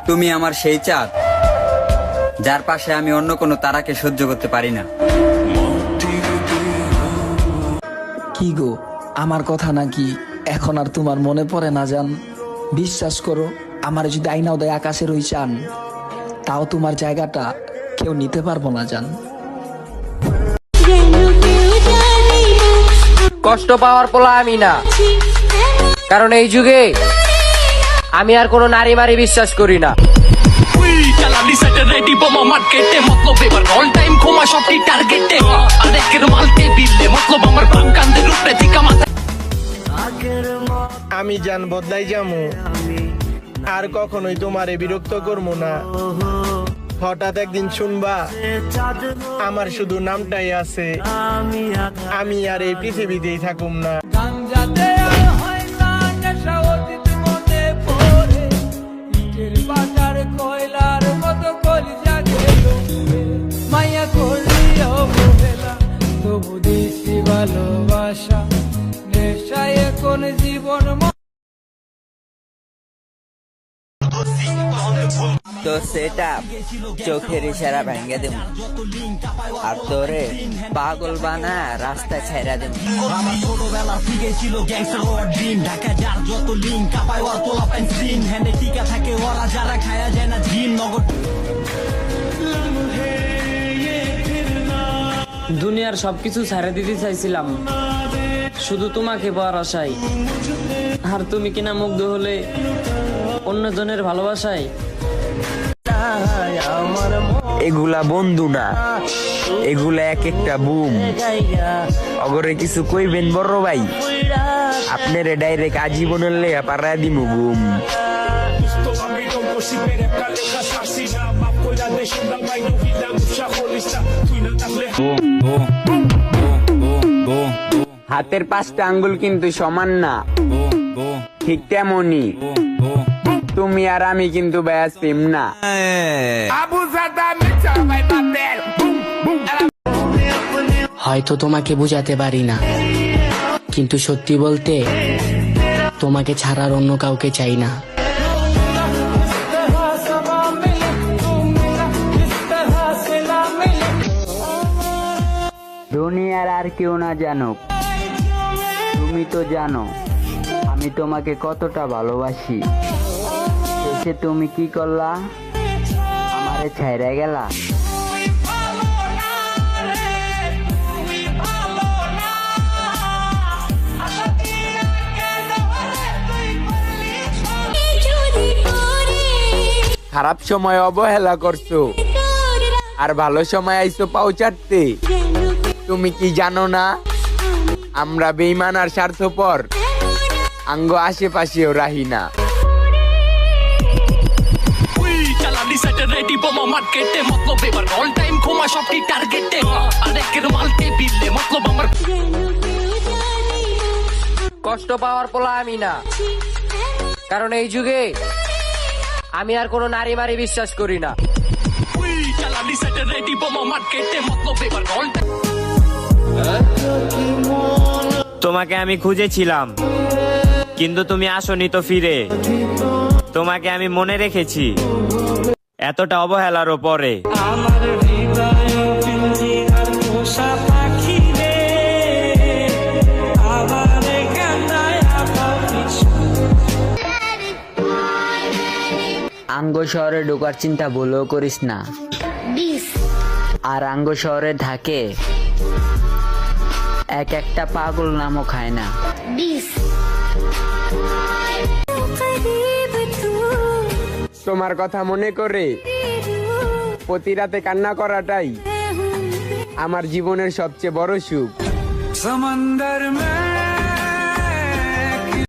তুমি আমার সেই চাঁদ, যার পাশে আমি অন্য কোনো তারাকে সহ্য করতে পারি না। কি গো, আমার কথা নাকি এখন আর তোমার মনে পড়ে না জান? বিশ্বাস করো, আমার যদি আইনাও দেয় আকাশের ওই চান, তাও তোমার জায়গাটা কেউ নিতে পারবো না জান। কষ্ট পাওয়ার পোলা আমি না, কারণ এই যুগে আমি আর কোনো নারী মারি বিশ্বাস করি না। আমি জান বদলাই যামু, আর কখনোই তোমারে বিরক্ত করবো না। হঠাৎ একদিন শুনবা আমার শুধু নামটাই আছে, আমি আর এই পৃথিবীতেই থাকুম না। ভালোবাসা নেশায় কোন জীবন তো সেটা চোখের ইশারা ভেঙে দেব, আর তোরে পাগল বানা রাস্তা ছেড়া দেব। আমার ছোটবেলা থেকে ছিল গ্যাংস্টার হওয়ার ড্রিম, ঢাকা যার যত লিঙ্ক কাপায় ওর পোলা প্যান্ট স্ক্রিন, হ্যান্ডে টিকা থাকে ওরা যারা খায়া যায় না জিম নগর। দুনিয়ার সবকিছু ছেড়ে দিতে চাইছিলাম শুধু তোমাকে পাওয়ার আশায়, আর তুমি কিনা মুগ্ধ হলে অন্যজনের ভালোবাসায়। এগুলা বন্ধু না, এগুলা এক একটা বুম। অগরে কিছু কইবেন বড় ভাই, আপনারে ডাইরেক্ট আজীবনের লেগা পাড়ায় দিমু গুম। হাতের 5টা আঙ্গুল কিন্তু সমান না, ঠিক তেমনই তুমি আর আমি কিন্তু ব্যাস প্রেম না। হয়তো তোমাকে বুঝাতে পারি না, কিন্তু সত্যি বলতে তোমাকে ছাড়ার অন্য কাউকে চাই না। দুনিয়ার আর কেউ না জানুক, তুমি তো জানো আমি তোমাকে কতটা ভালোবাসি। শেষে তুমি কি করলা, আমারে ছেড়ে গেলা। খারাপ সময় অবহেলা করছো, আর ভালো সময় আইছো পাও চাটতে। তুমি কি জানো না আমরা বেঈমান আর স্বার্থপর, আঙ্গ আশেপাশেও রাহি না। কষ্ট পাওয়ার পোলা আমি না, কারণ এই যুগে আমি আর কোনো নারী মারি বিশ্বাস করি না। তোমাকে আমি খুঁজেছিলাম, কিন্তু তুমি আসনি তো ফিরে। তোমাকে আমি মনে রেখেছি এতটা অবহেলারও পরে। আঙ্গ শহরে ঢোকার চিন্তা ভুলেও করিস না, আর আঙ্গ শহরে থাকে এক একটা পাগল নামও খায় না। তোমার কথা মনে করে প্রতি রাতে কান্না করাটাই আমার জীবনের সবচেয়ে বড় সুখ। समंदर में